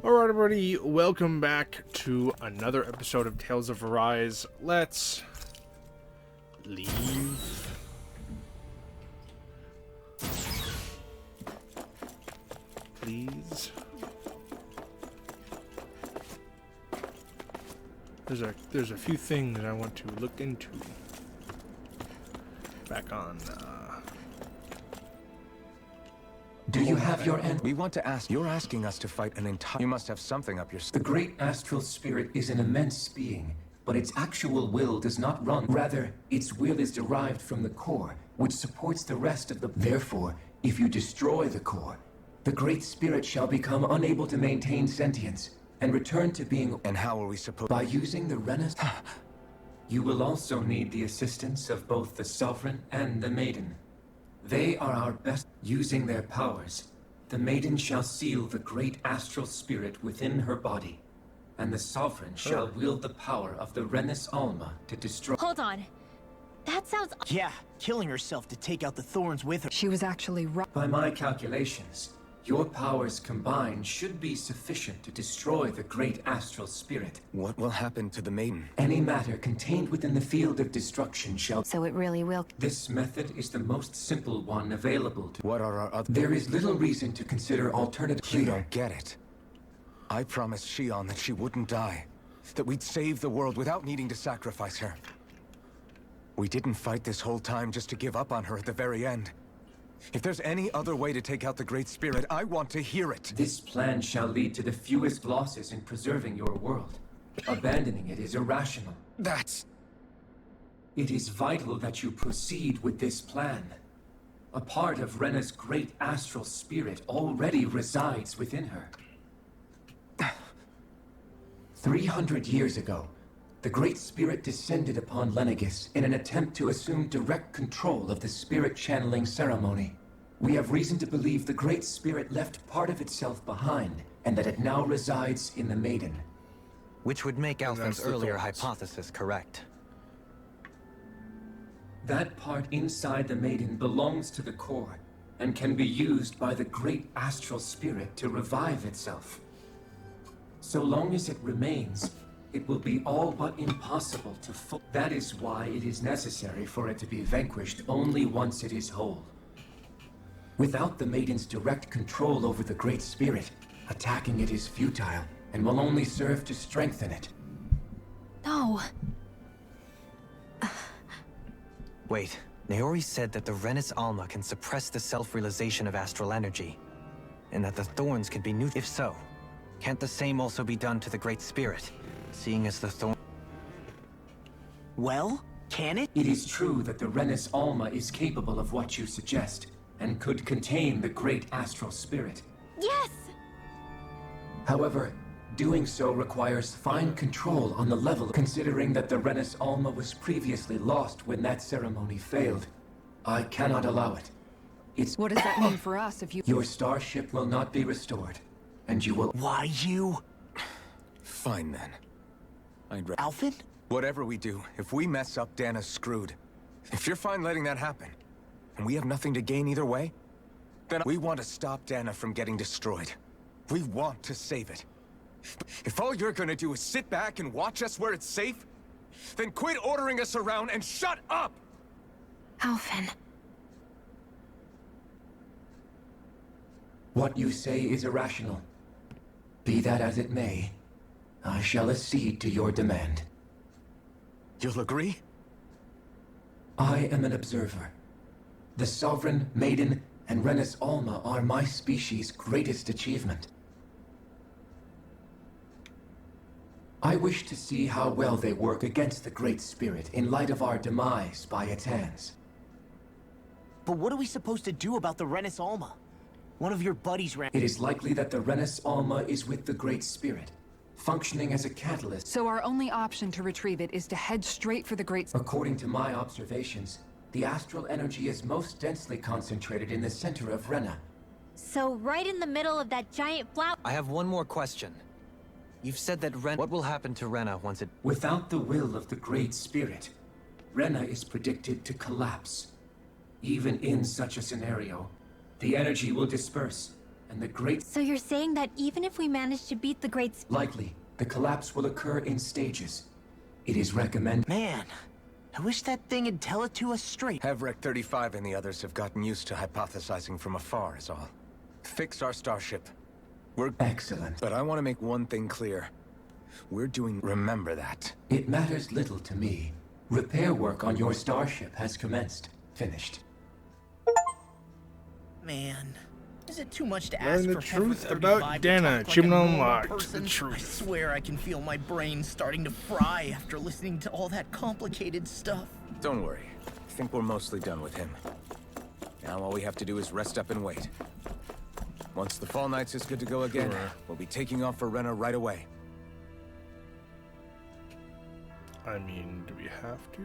Alright everybody, welcome back to another episode of Tales of Arise. Let's leave. Please. There's a few things I want to look into. Back on Do you have your end? We want to ask. You're asking us to fight an entire. You must have something up your The great astral spirit is an immense being, but its actual will does not run. Rather, its will is derived from the core, which supports the rest of the. Therefore, if you destroy the core, the great spirit shall become unable to maintain sentience and return to being. And how are we supposed? By using the Renaissance. You will also need the assistance of both the Sovereign and the Maiden. They are our best. Using their powers, the Maiden shall seal the great astral spirit within her body, and the Sovereign shall wield the power of the Renis Alma to destroy. Hold on. That sounds... Yeah, killing herself to take out the thorns with her. She was actually right. By my calculations, your powers combined should be sufficient to destroy the great astral spirit. What will happen to the maiden? Any matter contained within the field of destruction shall... So it really will. This method is the most simple one available to... What are our other... There is little reason to consider alternative... You don't get it. I promised Shion that she wouldn't die. That we'd save the world without needing to sacrifice her. We didn't fight this whole time just to give up on her at the very end. If there's any other way to take out the Great Spirit, I want to hear it. This plan shall lead to the fewest losses in preserving your world. Abandoning it is irrational. That's... It is vital that you proceed with this plan. A part of Rena's great astral spirit already resides within her. 300 years ago, the Great Spirit descended upon Lenegis in an attempt to assume direct control of the spirit channeling ceremony. We have reason to believe the Great Spirit left part of itself behind, and that it now resides in the Maiden. Which would make Alphen's that's the earlier thoughts. hypothesis correct. That part inside the Maiden belongs to the core, and can be used by the Great Astral Spirit to revive itself. So long as it remains, it will be all but impossible to That is why it is necessary for it to be vanquished only once it is whole. Without the Maiden's direct control over the Great Spirit, attacking it is futile, and will only serve to strengthen it. No. Wait, Naori said that the Renis Alma can suppress the self-realization of astral energy, and that the thorns can be new. If so, can't the same also be done to the Great Spirit, seeing as the thorn... Well, can it? It is true that the Renis Alma is capable of what you suggest, and could contain the Great Astral Spirit. Yes! However, doing so requires fine control on the level, considering that the Renis Alma was previously lost when that ceremony failed. I cannot allow it. What does that mean for us if you... Your starship will not be restored, and you will... Why you? Fine then. Alphen? Whatever we do, if we mess up, Dana's screwed. If you're fine letting that happen, and we have nothing to gain either way, then we want to stop Dana from getting destroyed. We want to save it. If all you're gonna do is sit back and watch us where it's safe, then quit ordering us around and shut up! Alphen. What you say is irrational. Be that as it may, I shall accede to your demand. You'll agree? I am an observer. The Sovereign, Maiden, and Renis Alma are my species' greatest achievement. I wish to see how well they work against the Great Spirit in light of our demise by its hands. But what are we supposed to do about the Renis Alma? One of your buddies ran... It is likely that the Renis Alma is with the Great Spirit, functioning as a catalyst. So our only option to retrieve it is to head straight for the Great... According to my observations, the astral energy is most densely concentrated in the center of Rena. So right in the middle of that giant flower... I have one more question. You've said that What will happen to Rena once it... Without the will of the Great Spirit, Rena is predicted to collapse. Even in such a scenario, the energy will disperse, and the great... So you're saying that even if we manage to beat the Great Spirit... Likely, the collapse will occur in stages. It is recommended... Man, I wish that thing would tell it to us straight. Havrek 35 and the others have gotten used to hypothesizing from afar is all. Fix our starship. We're... Excellent. But I want to make one thing clear. We're doing... Remember that. It matters little to me. Repair work on your starship has commenced. Finished. Man, is it too much to Learn ask the for truth Pepper about 35 to Dana. talk like a Achievement normal unlocked. person? The truth. I swear I can feel my brain starting to fry after listening to all that complicated stuff. Don't worry. I think we're mostly done with him. Now all we have to do is rest up and wait. Once the Fall Knights is good to go again, Sure. we'll be taking off for Rena right away. I mean, do we have to?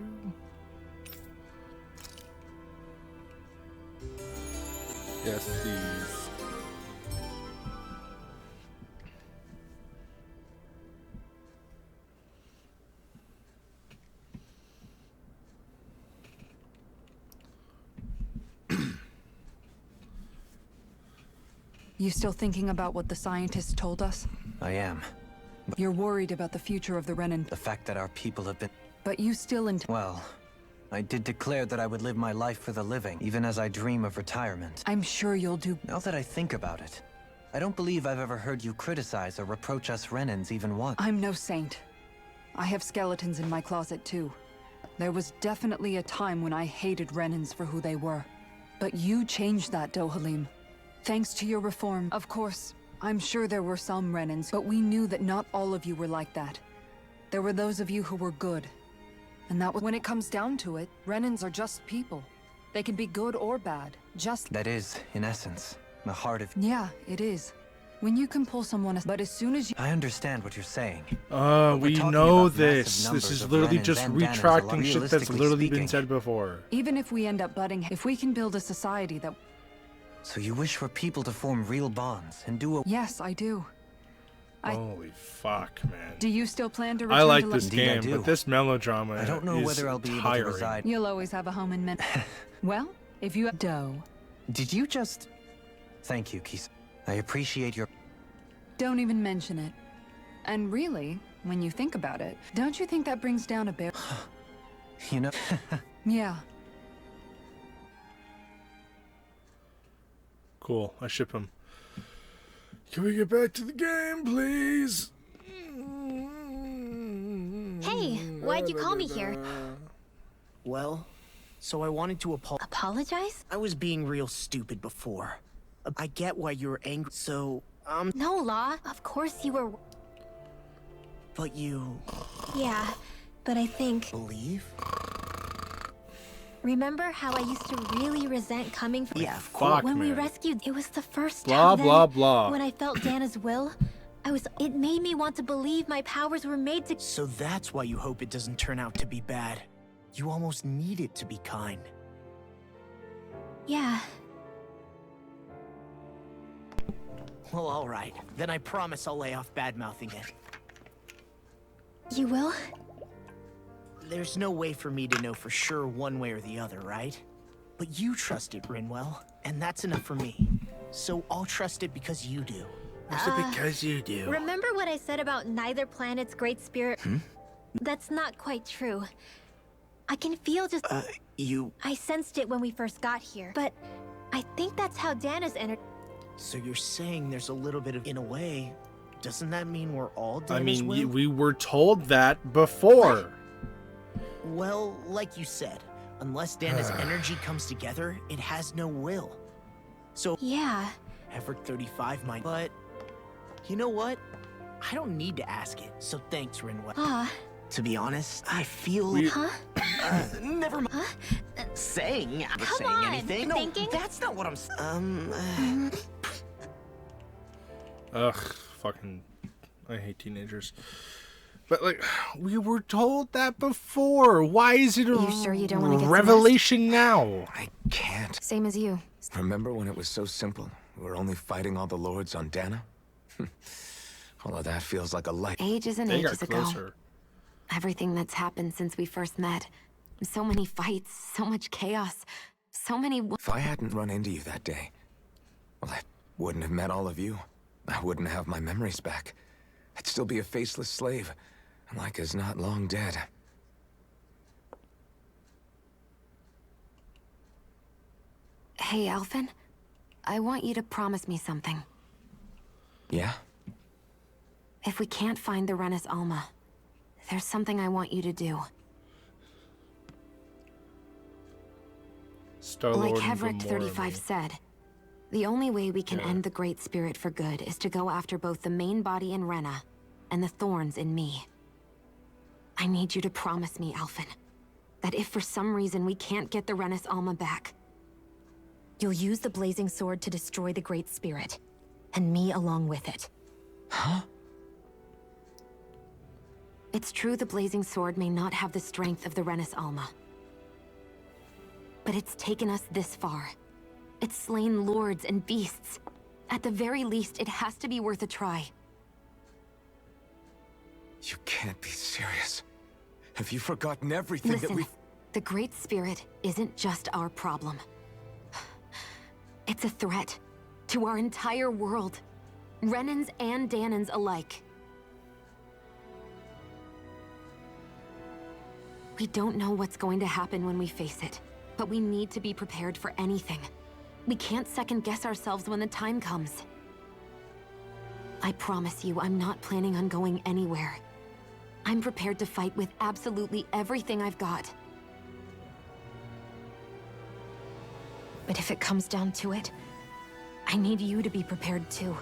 Yes, please. You still thinking about what the scientists told us? I am. You're worried about the future of the Renan, The fact that our people have been... but you still Well, I did declare that I would live my life for the living, even as I dream of retirement. I'm sure you'll do. Now that I think about it, I don't believe I've ever heard you criticize or reproach us Renans even once. I'm no saint. I have skeletons in my closet too. There was definitely a time when I hated Renans for who they were. But you changed that, Dohalim. Thanks to your reform. Of course, I'm sure there were some Renans, but we knew that not all of you were like that. There were those of you who were good. And that was when it comes down to it, Renans are just people. They can be good or bad, just... That is, in essence, the heart of... Yeah, it is. When you can pull someone... But as soon as you... I understand what you're saying. We talking know about massive this. numbers This is of literally Renans just and Danas retracting alone. shit that's Realistically literally been speaking. said before. Even if we end up butting... If we can build a society that... So you wish for people to form real bonds and do a... Yes, I do. Holy fuck, man. Do you still plan to return I like to this Indeed, I game, do. but this melodrama I don't know is whether I'll be able to tiring. reside... You'll always have a home in Men. Well, if you have dough, Did you just... Thank you, Kisa. I appreciate your... don't even mention it. And really, when you think about it, don't you think that brings down a bear? You know... Yeah. Cool, I ship him. Can we get back to the game, please? Hey, why'd you call me here? Well, so I wanted to Apologize? I was being real stupid before. I get why you were angry, so, No, Law. Of course you were... but you Yeah, but I think... believe? Remember how I used to really resent coming from... Yeah, Fuck, When we man. rescued, it was the first Blah, time. blah, Then, blah. When I felt Dana's will, it made me want to believe my powers were made to... So that's why you hope it doesn't turn out to be bad. You almost need it to be kind. Yeah. Well, alright. Then I promise I'll lay off bad-mouthing it. You will? There's no way for me to know for sure one way or the other, right? But you trust it, Rinwell, and that's enough for me. So I'll trust it because you do. Because you do. Remember what I said about neither planet's great spirit? That's not quite true. I can feel just... I sensed it when we first got here, but I think that's how Dana's energy... So you're saying there's a little bit of... In a way, doesn't that mean we're all Dana's I mean, will? we were told that before. Well, like you said, unless Dana's energy comes together, it has no will. So, Yeah. Effort 35 might... But, you know what? I don't need to ask it, so thanks, Rinwell. To be honest, I feel... Huh? never mind. Huh? Saying Come on, anything. No, thinking? that's not what I'm... Ugh, fucking... I hate teenagers. But, like, we were told that before. Why is it a You sure you don't wanna get some revelation now? I can't. Same as you. Remember when it was so simple? We were only fighting all the lords on Dana? All of that feels like a light. Ages and They got ages ago. closer. Everything that's happened since we first met. So many fights, so much chaos, so many... If I hadn't run into you that day, well, Wouldn't have met all of you. I wouldn't have my memories back. I'd still be a faceless slave, like as not long dead. Hey, Alphen. I want you to promise me something. Yeah? If we can't find the Renis Alma, there's something I want you to do. Star-Lord Like and Hevric Gamora, 35 man. said, the only way we can end the Great Spirit for good is to go after both the main body in Rena and the thorns in me. I need you to promise me, Alphen, that if for some reason we can't get the Renis Alma back, you'll use the Blazing Sword to destroy the Great Spirit, and me along with it. Huh? It's true the Blazing Sword may not have the strength of the Renis Alma, but it's taken us this far. It's slain lords and beasts. At the very least, it has to be worth a try. You can't be serious. Have you forgotten everything Listen, that we... the Great Spirit isn't just our problem. It's a threat to our entire world. Renans and Danans alike. We don't know what's going to happen when we face it, but we need to be prepared for anything. We can't second-guess ourselves when the time comes. I promise you, I'm not planning on going anywhere. I'm prepared to fight with absolutely everything I've got. But if it comes down to it, I need you to be prepared too.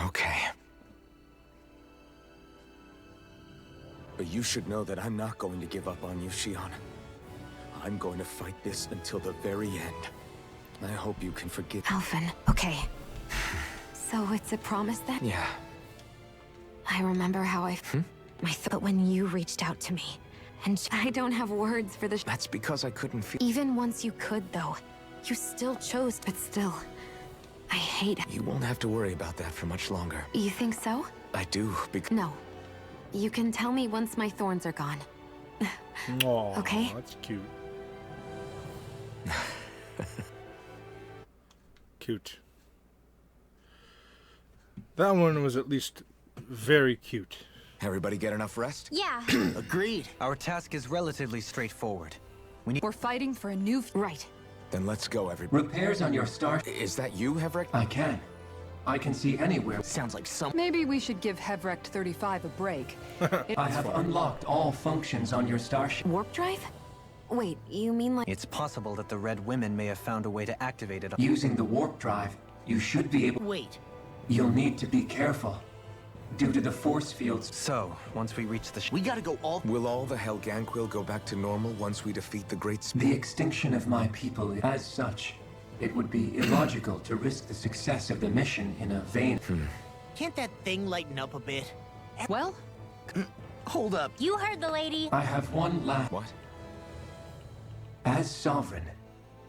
Okay. But you should know that I'm not going to give up on you, Shion. I'm going to fight this until the very end. I hope you can forgive me. Alphen, okay. So it's a promise then? Yeah. I remember how but when you reached out to me, and I don't have words for the That's because I couldn't feel... Even once you could, though, you still chose, but still. I hate it. You won't have to worry about that for much longer. You think so? I do, because... No. You can tell me once my thorns are gone. Aw, Okay. That's cute. Cute. That one was at least very cute. Everybody get enough rest? Yeah. Agreed. Our task is relatively straightforward. We're fighting for a new... Right. Then let's go, everybody. Repairs on your star... Is that you, Hevric? I can. I can see anywhere. Sounds like some... Maybe we should give Hevric 35 a break. I have unlocked all functions on your starship. Warp drive? Wait, you mean like... It's possible that the Red Women may have found a way to activate it. Using the warp drive, you should be able... Wait. You'll need to be careful. Due to the force fields... So, once we reach the We gotta go all... Will all the Helganquil go back to normal once we defeat the Great The Spirit? extinction of my people, as such, it would be illogical to risk the success of the mission in a vain... Can't that thing lighten up a bit? Well, Hold up. You heard the lady. I have one last... What? As Sovereign,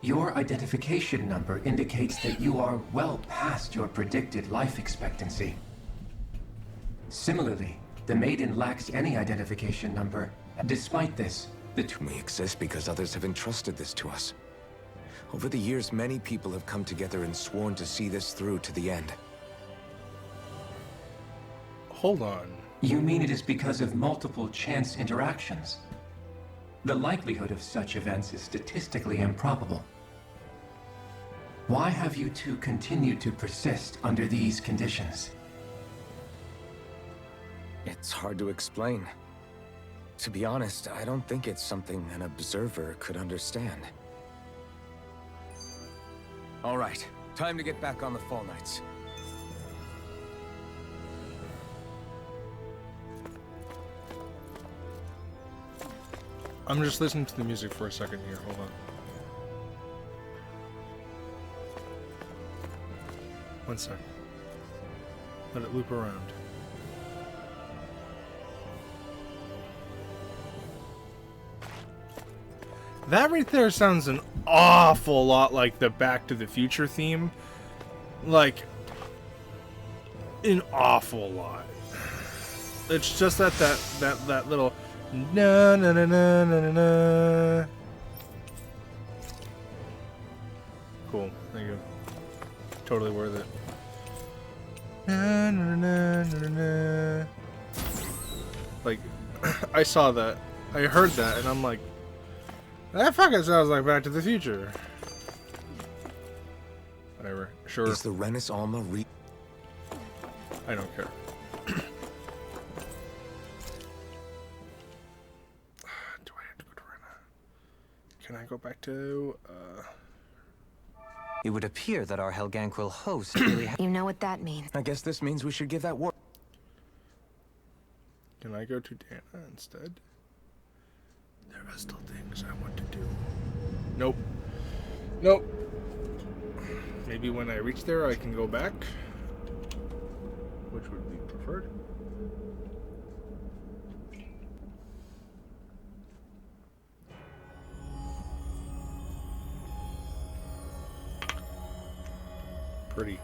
your identification number indicates that you are well past your predicted life expectancy. Similarly, the Maiden lacks any identification number. Despite this, We exist because others have entrusted this to us. Over the years, many people have come together and sworn to see this through to the end. Hold on. You mean it is because of multiple chance interactions? The likelihood of such events is statistically improbable. Why have you two continued to persist under these conditions? It's hard to explain. To be honest, I don't think it's something an observer could understand. All right, time to get back on the Fall Knights. I'm just listening to the music for a second here. Hold on. One second. Let it loop around. That right there sounds an awful lot like the Back to the Future theme. Like, an awful lot. It's just that little Na na na na na na na. Cool. Thank you. Totally worth it. Na na na na na na. Like, I saw that. I heard that, and I'm like, that fucking sounds like Back to the Future. Whatever. Sure. Is the Renis Alma I don't care. Do I have to go to Rena? Can I go back to, It would appear that our Helganquil host really You know what that means. I guess this means we should give that war. Can I go to Dana instead? There are still things I want to do. Nope. Nope. Maybe when I reach there I can go back. Which would be preferred. Pretty.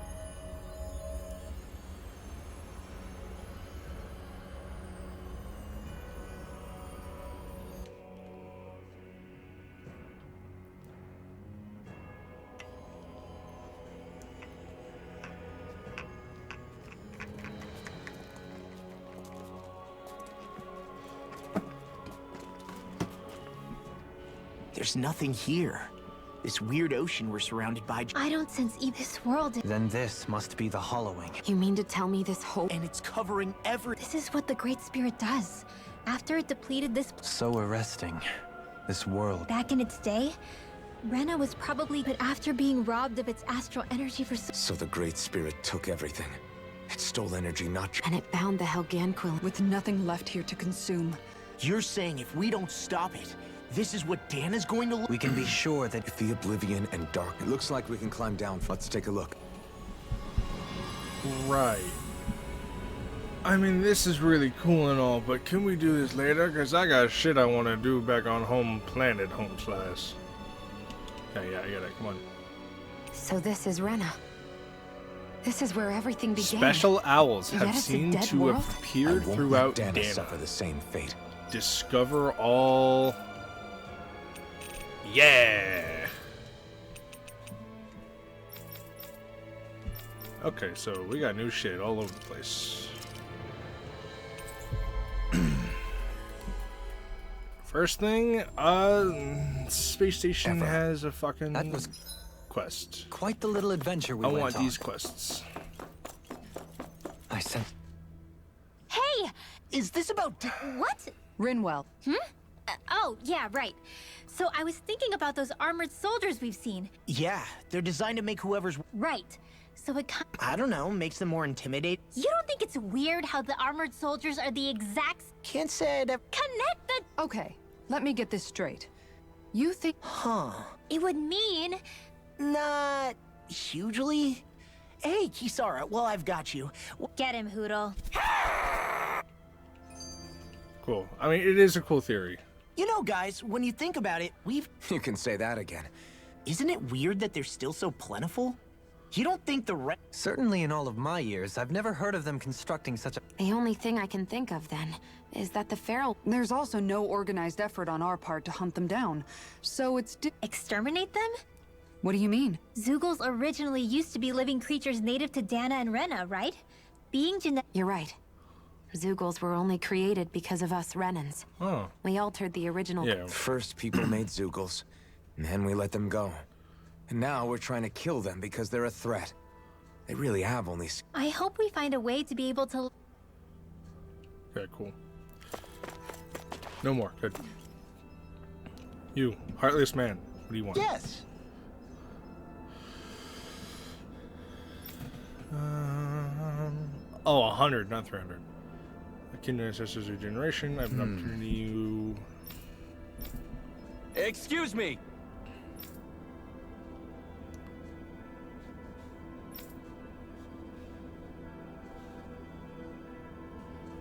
There's nothing here. This weird ocean we're surrounded by. I don't sense this world. Then this must be the hollowing. You mean to tell me this whole... And it's covering every... This is what the Great Spirit does. After it depleted this So arresting. This world. back in its day, Rena was probably... But after being robbed of its astral energy for So the Great Spirit took everything. It stole energy, not... And it bound the Helganquil. With nothing left here to consume. You're saying if we don't stop it, this is what Dana's going to look... We can be sure that The Oblivion and Dark. It looks like we can climb down. Let's take a look. Right. I mean, this is really cool and all, but can we do this later? Because I got shit I want to do back on home planet, home slash. Yeah, I get it. Come on. So this is Rena. This is where everything began. Special owls Yet have it's a seemed dead to world? have appeared I won't throughout let Dana Dana. suffer the same fate. Discover all... Yeah! Okay, so we got new shit all over the place. First thing, space station Ever. has a fucking That was quest. quite the little adventure we I went want on. these quests. I sense... Hey! Is this about... What? Rinwell, Oh, yeah, right. So I was thinking about those armored soldiers we've seen. Yeah, they're designed to make whoever's... Right. So it I don't know, makes them more intimidating. You don't think it's weird how the armored soldiers are the exact... Can't say I'd have... Connect the... okay, let me get this straight. You think... Huh. It would mean... Not... hugely? Hey, Kisara, well, I've got you. Get him, Hoodle. Cool. I mean, it is a cool theory. You know, guys, when you think about it, we've... You can say that again. Isn't it weird that they're still so plentiful? You don't think the Certainly in all of my years, I've never heard of them constructing such a... The only thing I can think of, then, is that the feral... There's also no organized effort on our part to hunt them down. So it's... Exterminate them? What do you mean? Zeugles originally used to be living creatures native to Dana and Rena, right? Being genetic... You're right. Zeugles were only created because of us Renans. Oh. We altered the original... Yeah. First, people made Zeugles, and then we let them go. And now we're trying to kill them because they're a threat. They really have only... I hope we find a way to be able to... Okay, cool. No more. Good. You, heartless man. What do you want? Yes. Oh, 100, not 300. Akin to ancestors regeneration. I have an opportunity. You. Excuse me!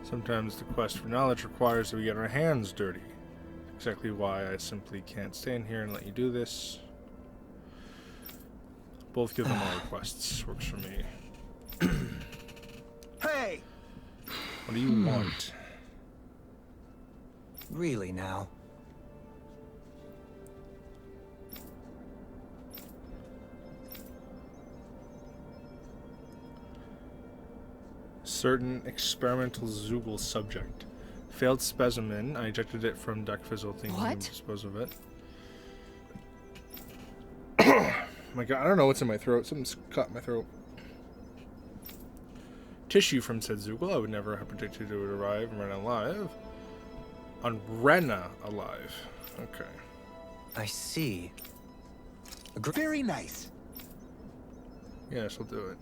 Sometimes the quest for knowledge requires that we get our hands dirty. Exactly why I simply can't stand here and let you do this. Both give them all requests. Works for me. Hey! What do you want? Really now. Certain experimental Zoogle subject. Failed specimen. I ejected it from Duck Fizzle thinking to dispose of it. My god, I don't know what's in my throat. Something's caught in my throat. Tissue from said Zoogle. I would never have predicted it would arrive and Rena alive. On Rena alive. Okay. I see. Very nice. Yes, we'll do it.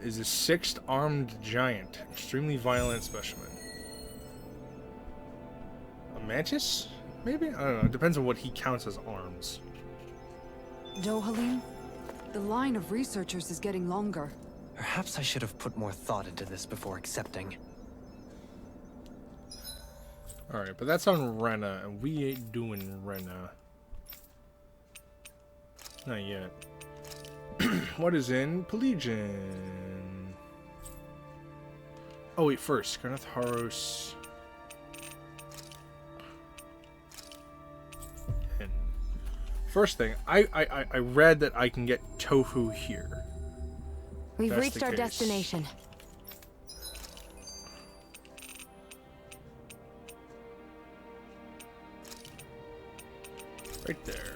Is a six-armed giant. Extremely violent specimen. A mantis? Maybe? I don't know. It depends on what he counts as arms. Dohalim, the line of researchers is getting longer. Perhaps I should have put more thought into this before accepting. Alright, but that's on Rena, and we ain't doing Rena. Not yet. What is in Pelagian? Oh wait, first, Garnath Haros. And first thing, I read that I can get tofu here. We've That's reached the our case. destination. Right there.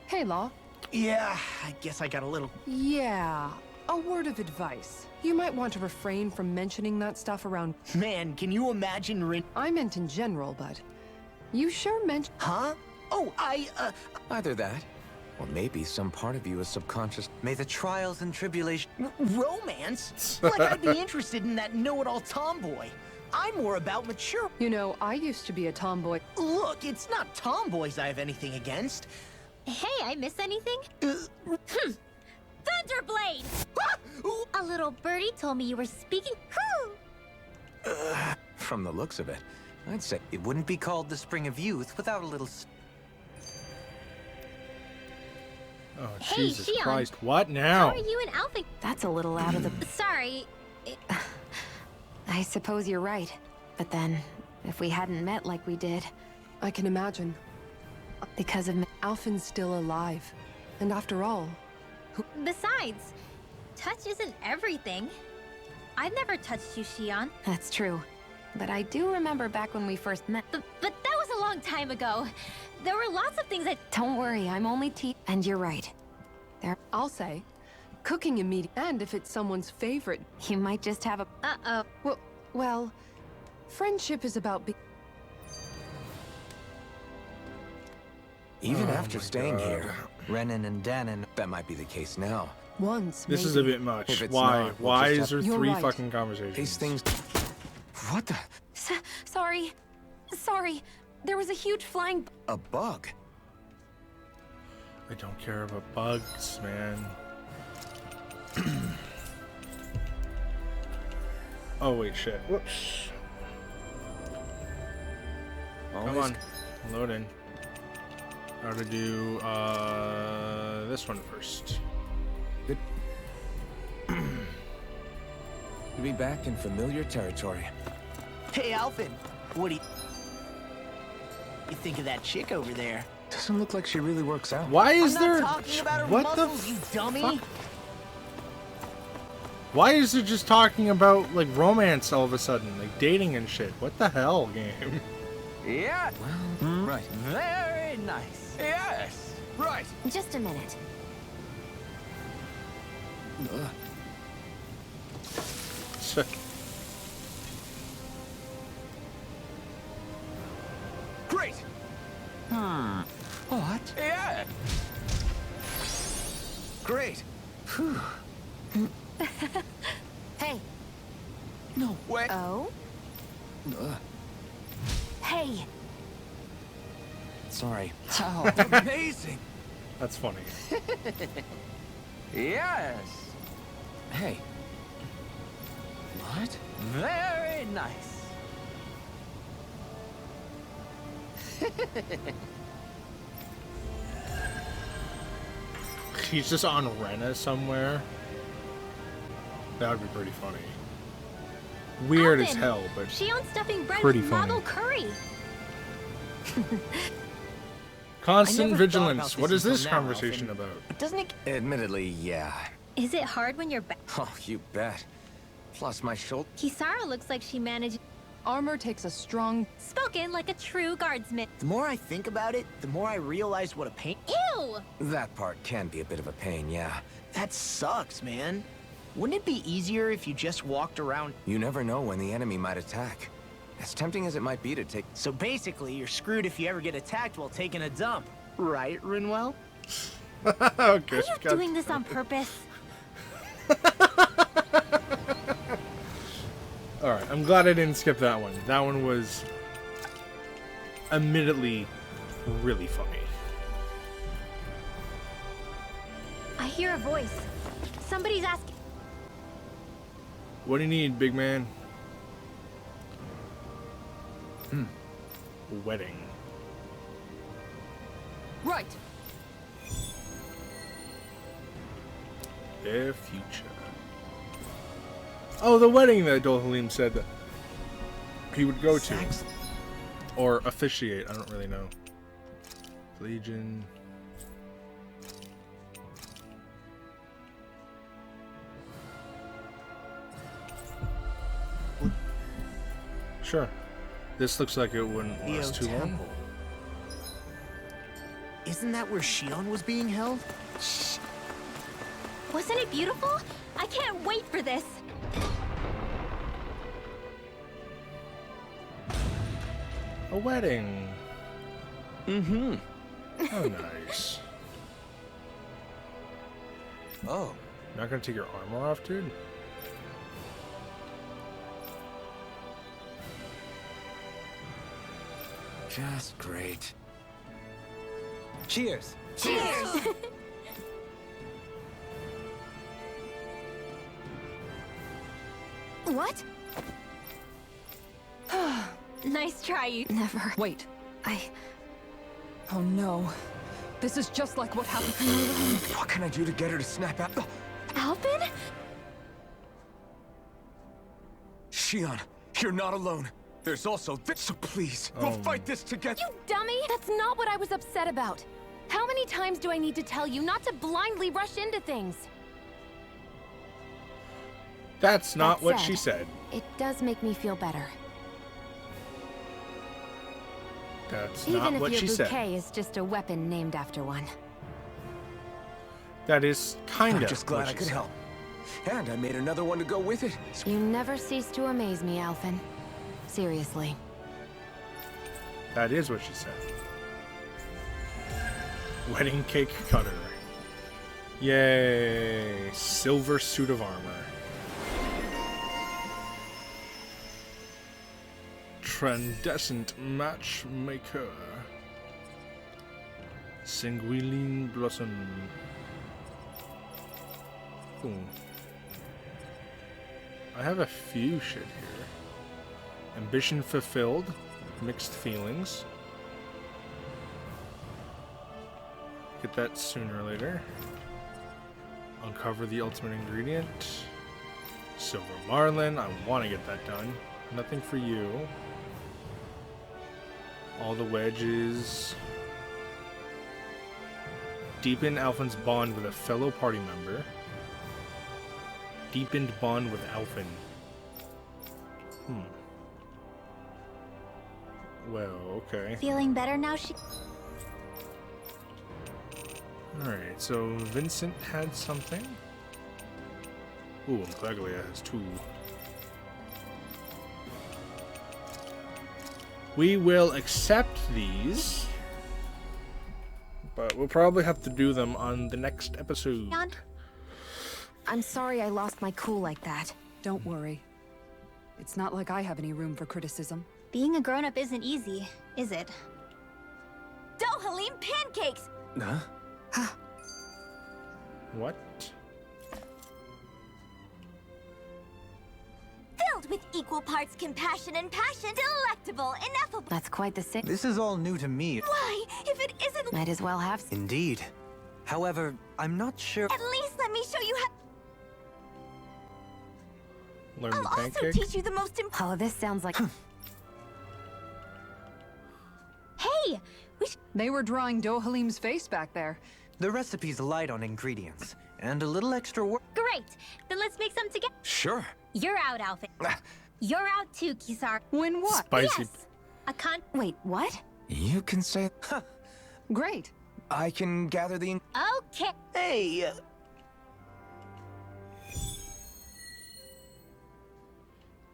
Hey, Law. Yeah, I guess I got a little... Yeah, a word of advice. You might want to refrain from mentioning that stuff around. Man, can you imagine Rin... I meant in general, but you sure mentioned. Huh? Oh, Either that, or maybe some part of you is subconscious. May the trials and tribulations... romance? Like I'd be interested in that know-it-all tomboy. I'm more about mature... You know, I used to be a tomboy. Look, it's not tomboys I have anything against. Hey, I miss anything? Thunderblade! A little birdie told me you were speaking. From the looks of it, I'd say It wouldn't be called the Spring of Youth without a little... Oh, Hey, Jesus Shion. Christ. What How now? are you and Alpha? That's a little out of the... Sorry. I suppose you're right. But then, if we hadn't met like we did, I can imagine. because of me... Alphen's still alive. And after all, Besides, touch isn't everything. I've never touched you, Shion. That's true. But I do remember back when we first met... But that was a long time ago. There were lots of things that... Don't worry, I'm only And you're right. I'll say, cooking immediate. And if it's someone's favorite, You might just have a... Uh-oh. well, friendship is about even Oh after my staying God. here, Renan and Danon... that might be the case now. once. This is a bit much. If it's Why? not, we'll Why just is there You're 3 right. fucking conversations? These things... What the... Sorry. Sorry. There was a huge flying... A bug? I don't care about bugs, man. Oh wait, shit. Whoops. Come Always on. Load in. How to do this one first. Good. To be back in familiar territory. Hey, Alphen, what do you think of that chick over there? Doesn't look like she really works out. Why is I'm there? not talking about her What the muscles, you dummy. fuck? Why is it just talking about like romance all of a sudden, like dating and shit? What the hell, game? Yeah. Well, right. Very nice. Yes! Right! Just a minute. Great! What? Yeah! Great! Phew. Hey. No way! Oh? Uh, Hey. sorry. Oh, Amazing! That's funny. yes. Hey. What? Very nice. He's just on Rena somewhere. That would be pretty funny. Weird as Alvin, hell, but Shion's stuffing bread pretty with funny. model curry. Constant I never vigilance. thought What about is this this until now, conversation Alvin. about? Doesn't it? Admittedly, yeah. Is it hard when you're back? Oh, you bet. Plus my shoulder. Kisara looks like she managed. Armor takes a strong... Spoken like a true guardsman. The more I think about it, the more I realize what a pain. Ew! That part can be a bit of a pain, yeah. That sucks, man. Wouldn't it be easier if you just walked around? You never know when the enemy might attack. As tempting as it might be to take... So basically, you're screwed if you ever get attacked while taking a dump. Right, Rinwell? Okay. Are you doing this on purpose? Alright, I'm glad I didn't skip that one. That one was admittedly really funny. I hear a voice. Somebody's asking. What do you need, big man? Wedding. Right. Their future. Oh, the wedding that Dohalim said that he would go to. Or officiate, I don't really know. Legion. Sure. This looks like it wouldn't last too long. Temple. Isn't that where Shion was being held? Shh. Wasn't it beautiful? I can't wait for this. A wedding. Mm-hmm. Oh, nice. Oh. Not gonna take your armor off, dude? Just great. Cheers! Cheers! What? Nice try, you. Never. Wait. I... Oh no. This is just like what happened. What can I do to get her to snap out? Alvin? Shion, you're not alone. There's also this, so please, we'll fight this together. You dummy! That's not what I was upset about. How many times do I need to tell you not to blindly rush into things? That's not That what said, she said. It does make me feel better. That's Even not if what your she bouquet said. is just a weapon named after one. That is kind I'm of just glad what I she could said. help. And I made another one to go with it. You never cease to amaze me, Alphen. Seriously. That is what she said. Wedding cake cutter. Yay. Silver suit of armor. Transcendent matchmaker. Sanguine blossom. Cool. I have a few shit here. Ambition fulfilled. Mixed feelings. Get that sooner or later. Uncover the ultimate ingredient. Silver Marlin. I want to get that done. Nothing for you. All the wedges. Deepen Alphen's bond with a fellow party member. Deepened bond with Alphen. Well, okay. Feeling better now, she. Alright, so Vincent had something. Ooh, and Paglia has two. We will accept these, but we'll probably have to do them on the next episode. Jan? I'm sorry I lost my cool like that. Don't worry. It's not like I have any room for criticism. Being a grown-up isn't easy, is it? Dohalim pancakes! Huh? What? Filled with equal parts compassion and passion, delectable, ineffable. That's quite the same. This is all new to me. Why? If it isn't, Might as well have. Indeed. However, I'm not sure. at least let me show you how. Learn I'll the also pancake. teach you the most important. Oh, this sounds like. Hey! They were drawing Dohalim's face back there. The recipe's light on ingredients, and a little extra work. Great! Then let's make some together. Sure. You're out, Alpha. You're out too, Kisar. When what? Spicy. Yes! A con- Wait, what? You can say. Great. I can gather the. Okay. Hey,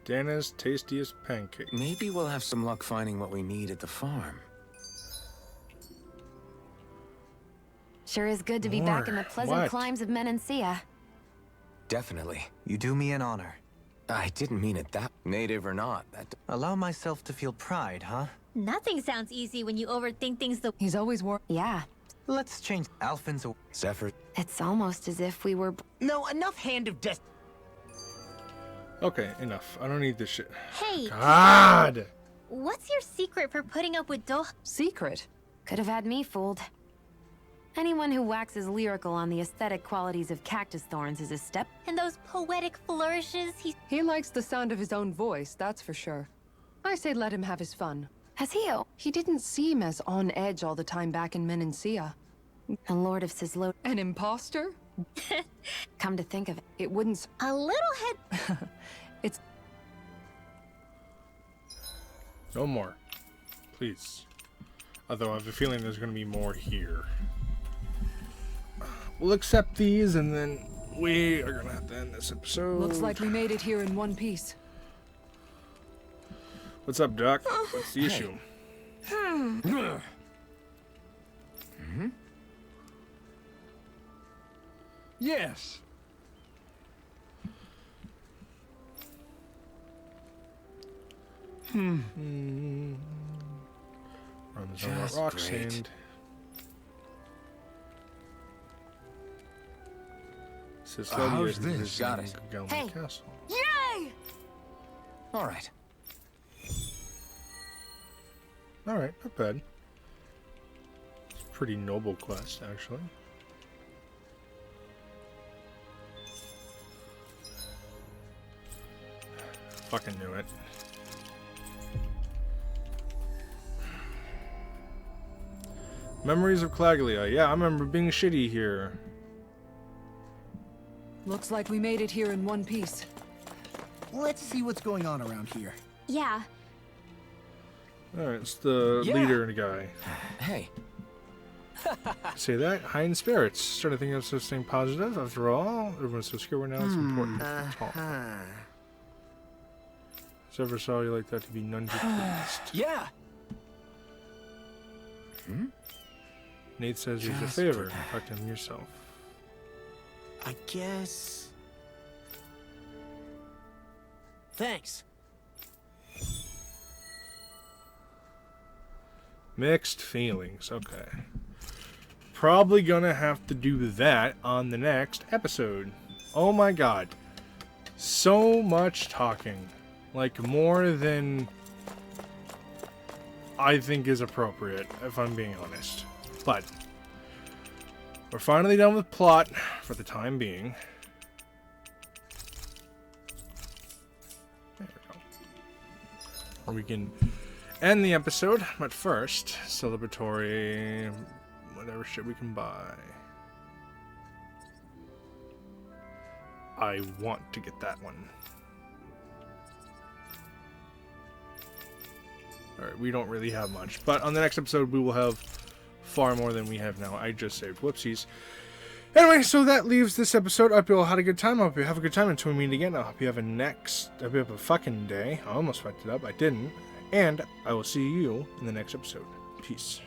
Dana's tastiest pancake. Maybe we'll have some luck finding what we need at the farm. Sure is good to be back in the pleasant What? climes of Menancia. Definitely. You do me an honor. I didn't mean it that native or not. That. Allow myself to feel pride, huh? Nothing sounds easy when you overthink things the- He's always Yeah, Let's change Alphen's. Zephyr. it's almost as if we were. no, enough Hand of Death. Okay, enough. I don't need this shit. Hey, God! what's your secret for putting up with secret. Could have had me fooled. Anyone who waxes lyrical on the aesthetic qualities of cactus thorns is a step. and those poetic flourishes He likes the sound of his own voice, that's for sure. I say let him have his fun. Has he? He didn't seem as on edge all the time back in Menancia. A lord of Sislo. An imposter? Come to think of it. It wouldn't. A little head. It's. No more. Please. Although I have a feeling there's going to be more here. We'll accept these and then we are going to have to end this episode. Looks like we made it here in one piece. What's up, Doc? What's the issue? Yes. Runs on Just rock great. sand. How's this? Got it. Hey. Castle. Yay! All right. All right, not bad. It's a pretty noble quest, actually. Fucking knew it. Memories of Claglia. Yeah, I remember being shitty here. Looks like we made it here in one piece. Let's see what's going on around here. Yeah. Alright, it's the Yeah. leader guy. Hey. Say that? High in spirits. Starting to think of something positive. After all, everyone's so scared now. It's important. Talk. Ever saw you like that to be none too pleased. Yeah. Nate says he's a Just favor. Talk to him yourself. I guess. Thanks. Mixed feelings. Okay. Probably gonna have to do that on the next episode. Oh my god. So much talking. Like, more than I think is appropriate, if I'm being honest. But we're finally done with plot for the time being. There we go. We can end the episode, but first, celebratory, whatever shit we can buy. I want to get that one. Alright, we don't really have much. But on the next episode, we will have far more than we have now. I just saved. Whoopsies. Anyway, so that leaves this episode. I hope you all had a good time. I hope you have a good time until we meet again. I hope you have a fucking day. I almost fucked it up. I didn't. And I will see you in the next episode. Peace.